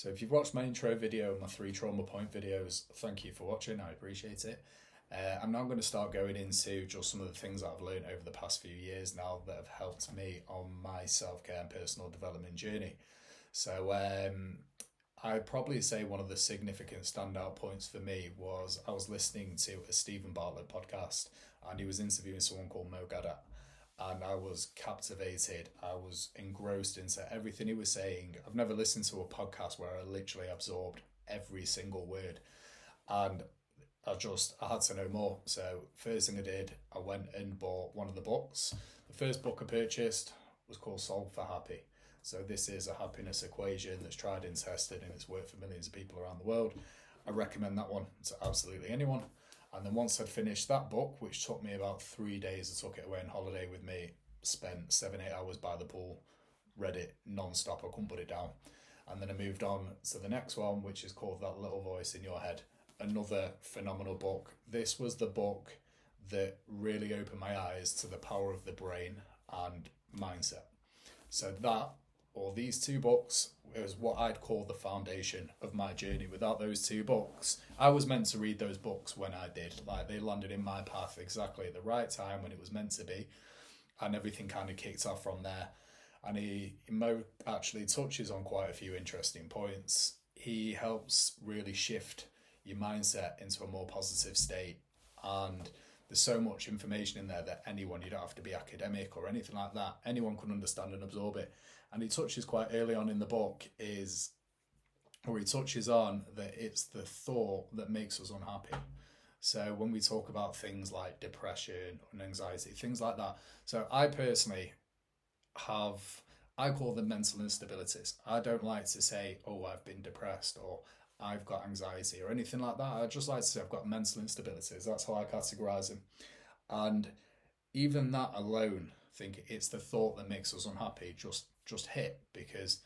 So if you've watched my intro video and my 3 trauma point videos, thank you for watching. I appreciate it. I'm now going to start going into just some of the things that I've learned over the past few years now that have helped me on my self-care and personal development journey. So I'd probably say one of the significant standout points for me was I was listening to a Steven Bartlett podcast, and he was interviewing someone called Mo Gawdat. And I was captivated. I was engrossed into everything he was saying. I've never listened to a podcast where I literally absorbed every single word. And I had to know more. So first thing I did, I went and bought one of the books. The first book I purchased was called Solve for Happy. So this is a happiness equation that's tried and tested, and it's worked for millions of people around the world. I recommend that one to absolutely anyone. And then once I'd finished that book, which took me about 3 days, I took it away on holiday with me, spent 7-8 hours by the pool, read it non-stop, I couldn't put it down. And then I moved on to the next one, which is called That Little Voice in Your Head. Another phenomenal book. This was the book that really opened my eyes to the power of the brain and mindset. So these 2 books was what I'd call the foundation of my journey. Without those 2 books, I was meant to read those books when I did. Like, they landed in my path exactly at the right time when it was meant to be, and everything kind of kicked off from there. And Mo actually touches on quite a few interesting points. He helps really shift your mindset into a more positive state, and there's so much information in there that anyone, you don't have to be academic or anything like that, anyone can understand and absorb it. And he touches quite early on in the book he touches on that it's the thought that makes us unhappy. So when we talk about things like depression and anxiety, things like that. So I personally I call them mental instabilities. I don't like to say, oh, I've been depressed or I've got anxiety or anything like that. I just like to say I've got mental instabilities. That's how I categorize them. And even that alone, I think it's the thought that makes us unhappy just hit, because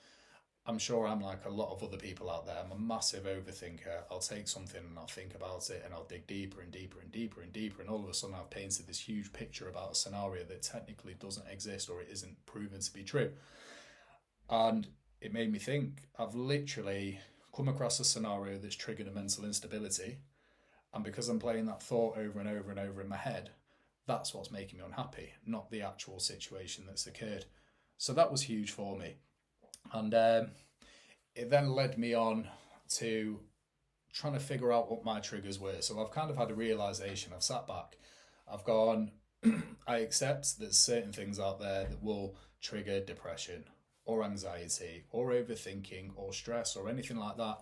I'm sure I'm like a lot of other people out there. I'm a massive overthinker. I'll take something and I'll think about it and I'll dig deeper and deeper and deeper and deeper, and all of a sudden I've painted this huge picture about a scenario that technically doesn't exist or it isn't proven to be true. And it made me think, I've literally come across a scenario that's triggered a mental instability, and because I'm playing that thought over and over and over in my head, that's what's making me unhappy, not the actual situation that's occurred. So that was huge for me. And it then led me on to trying to figure out what my triggers were. So I've kind of had a realization. I've sat back. I've gone, I accept there's certain things out there that will trigger depression or anxiety or overthinking or stress or anything like that.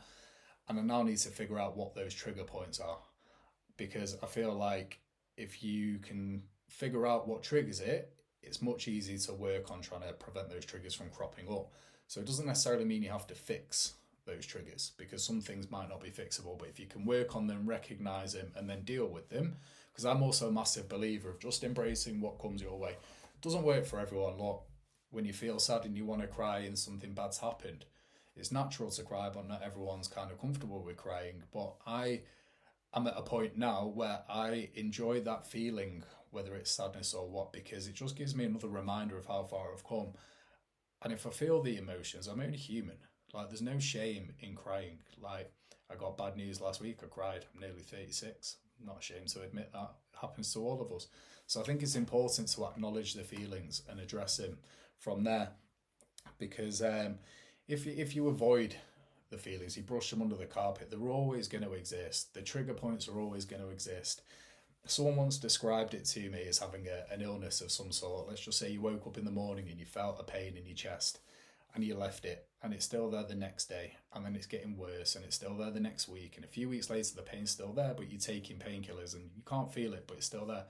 And I now need to figure out what those trigger points are, because I feel like if you can figure out what triggers it, it's much easier to work on trying to prevent those triggers from cropping up. So it doesn't necessarily mean you have to fix those triggers, because some things might not be fixable, but if you can work on them, recognize them, and then deal with them, because I'm also a massive believer of just embracing what comes your way. It doesn't work for everyone. Look, when you feel sad and you want to cry and something bad's happened, it's natural to cry, but not everyone's kind of comfortable with crying. But I'm at a point now where I enjoy that feeling, whether it's sadness or what, because it just gives me another reminder of how far I've come. And if I feel the emotions, I'm only human. Like, there's no shame in crying. Like, I got bad news last week, I cried. I'm nearly 36. I'm not ashamed to admit that. It happens to all of us. So I think it's important to acknowledge the feelings and address them from there. Because if you avoid the feelings, you brush them under the carpet, they're always going to exist. The trigger points are always going to exist. Someone once described it to me as having an illness of some sort. Let's just say you woke up in the morning and you felt a pain in your chest and you left it, and it's still there the next day, and then it's getting worse and it's still there the next week, and a few weeks later the pain's still there, but you're taking painkillers and you can't feel it, but it's still there.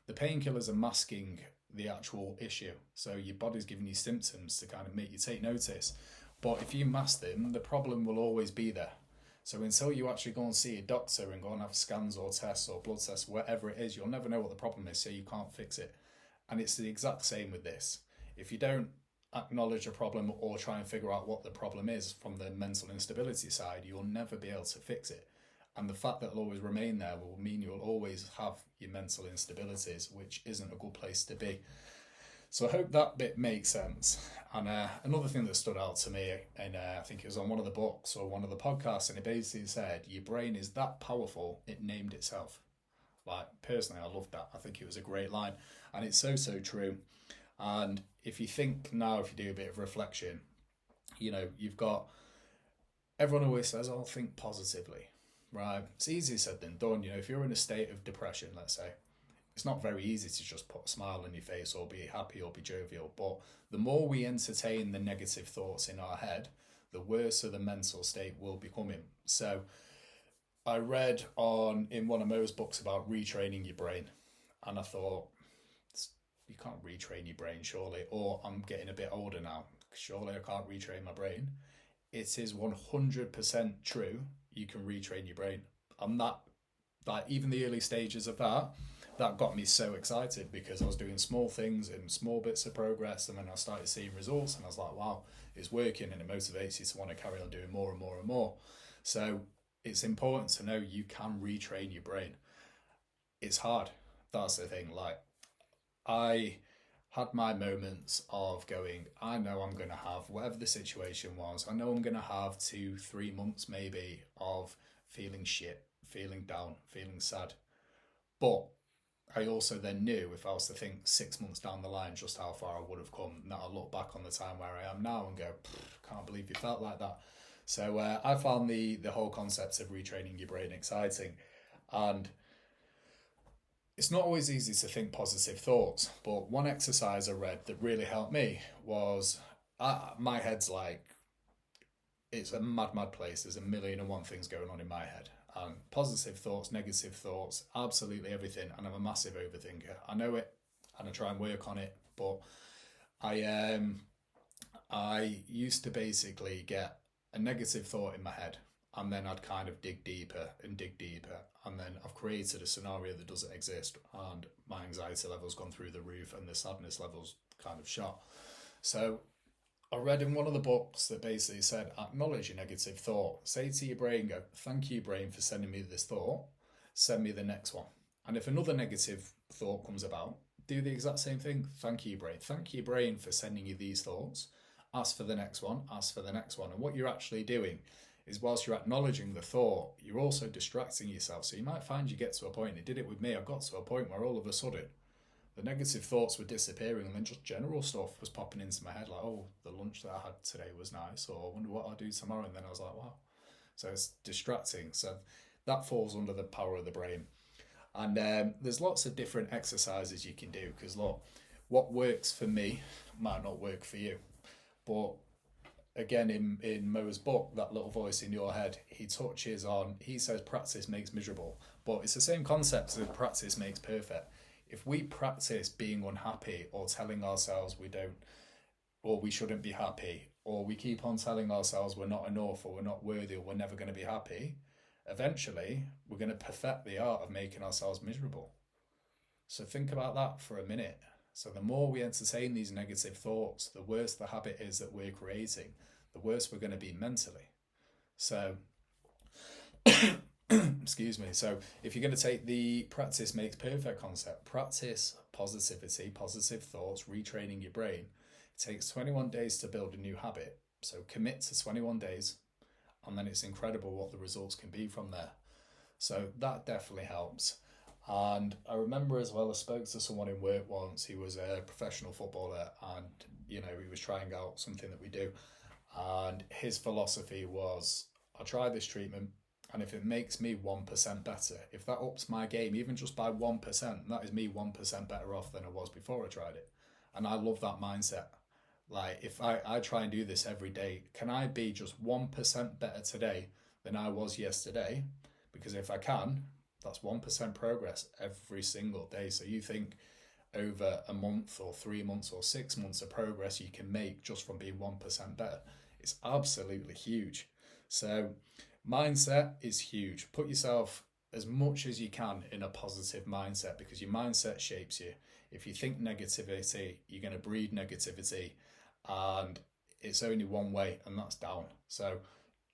The painkillers are masking the actual issue, so your body's giving you symptoms to kind of make you take notice. But if you mask them, the problem will always be there. So until you actually go and see a doctor and go and have scans or tests or blood tests, whatever it is, you'll never know what the problem is, so you can't fix it. And it's the exact same with this. If you don't acknowledge a problem or try and figure out what the problem is from the mental instability side, you'll never be able to fix it. And the fact that it'll always remain there will mean you'll always have your mental instabilities, which isn't a good place to be. So I hope that bit makes sense. And another thing that stood out to me, and I think it was on one of the books or one of the podcasts, and it basically said, your brain is that powerful, it named itself. Like, personally, I loved that. I think it was a great line. And it's so, so true. And if you think now, if you do a bit of reflection, you've got, everyone always says, oh, think positively, right? It's easier said than done. If you're in a state of depression, let's say, it's not very easy to just put a smile on your face or be happy or be jovial. But the more we entertain the negative thoughts in our head, the worse the mental state will become in. So I read in one of Mo's books about retraining your brain, and I thought, you can't retrain your brain, surely. Or I'm getting a bit older now, surely I can't retrain my brain. It is 100% true. You can retrain your brain. And that, like, even the early stages of that got me so excited, because I was doing small things and small bits of progress, and then I started seeing results, and I was like, wow, it's working, and it motivates you to want to carry on doing more and more and more. So it's important to know you can retrain your brain. It's hard. That's the thing. Like, I had my moments of going, I know I'm going to have, whatever the situation was, I know I'm going to have 2-3 months maybe of feeling shit, feeling down, feeling sad. But I also then knew, if I was to think 6 months down the line, just how far I would have come. And that I look back on the time where I am now and go, can't believe you felt like that. So I found the whole concept of retraining your brain exciting. And it's not always easy to think positive thoughts, but one exercise I read that really helped me was, my head's like, it's a mad, mad place. There's 1,000,001 things going on in my head. Positive thoughts, negative thoughts, absolutely everything. And I'm a massive overthinker. I know it, and I try and work on it. But I used to basically get a negative thought in my head, and then I'd kind of dig deeper, and then I've created a scenario that doesn't exist, and my anxiety level's gone through the roof, and the sadness level's kind of shot. So I read in one of the books that basically said, acknowledge your negative thought. Say to your brain, go, thank you, brain, for sending me this thought. Send me the next one. And if another negative thought comes about, do the exact same thing. Thank you, brain. Thank you, brain, for sending you these thoughts. Ask for the next one. Ask for the next one. And what you're actually doing is, whilst you're acknowledging the thought, you're also distracting yourself. So you might find you get to a point, it did it with me, I got to a point where all of a sudden, the negative thoughts were disappearing, and then just general stuff was popping into my head, like, oh, the lunch that I had today was nice, or I wonder what I'll do tomorrow. And then I was like, wow. So it's distracting. So that falls under the power of the brain. And there's lots of different exercises you can do, because look, what works for me might not work for you. But again, in Mo's book, that little voice in your head, he says practice makes miserable. But it's the same concept as practice makes perfect. If we practice being unhappy, or telling ourselves we don't, or we shouldn't be happy, or we keep on telling ourselves we're not enough, or we're not worthy, or we're never going to be happy, eventually we're going to perfect the art of making ourselves miserable. So think about that for a minute. So the more we entertain these negative thoughts, the worse the habit is that we're creating, the worse we're going to be mentally. So excuse me. So if you're going to take the practice makes perfect concept, practice positivity, positive thoughts, retraining your brain. It takes 21 days to build a new habit. So commit to 21 days, and then it's incredible what the results can be from there. So that definitely helps. And I remember as well, I spoke to someone in work once. He was a professional footballer, and he was trying out something that we do. And his philosophy was, I'll try this treatment, and if it makes me 1% better, if that ups my game, even just by 1%, that is me 1% better off than I was before I tried it. And I love that mindset. Like, if I try and do this every day, can I be just 1% better today than I was yesterday? Because if I can, that's 1% progress every single day. So you think over a month or 3 months or 6 months of progress you can make just from being 1% better. It's absolutely huge. So mindset is huge. Put yourself as much as you can in a positive mindset, because your mindset shapes you. If you think negativity, you're going to breed negativity, and it's only one way, and that's down. So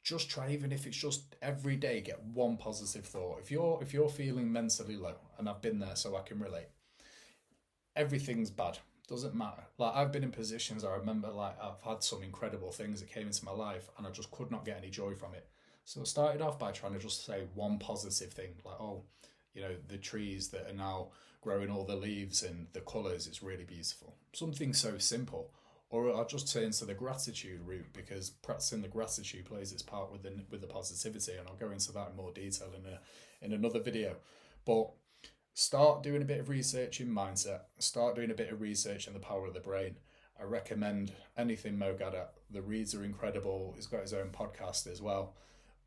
just try, even if it's just every day, get one positive thought. If you're feeling mentally low, and I've been there so I can relate, everything's bad. Doesn't matter. Like, I've been in positions, I remember, like, I've had some incredible things that came into my life and I just could not get any joy from it. So I started off by trying to just say one positive thing, like, oh, you know, the trees that are now growing all the leaves and the colours, it's really beautiful. Something so simple. Or I'll just turn to the gratitude route, because practicing the gratitude plays its part with the positivity, and I'll go into that in more detail in another video. But start doing a bit of research in mindset. Start doing a bit of research in the power of the brain. I recommend anything Mo Gawdat. The reads are incredible. He's got his own podcast as well.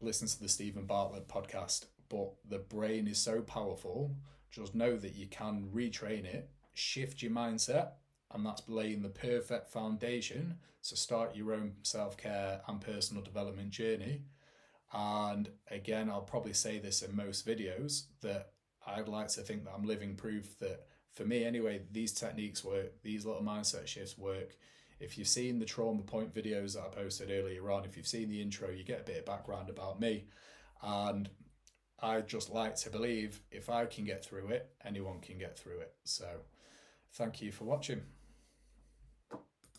Listen to the Steven Bartlett podcast. But the brain is so powerful. Just know that you can retrain it, shift your mindset, and that's laying the perfect foundation to start your own self-care and personal development journey. And again, I'll probably say this in most videos, that I'd like to think that I'm living proof that, for me anyway, these techniques work, these little mindset shifts work. If you've seen the trauma point videos that I posted earlier on, if you've seen the intro, you get a bit of background about me. And I just like to believe if I can get through it, anyone can get through it. So thank you for watching.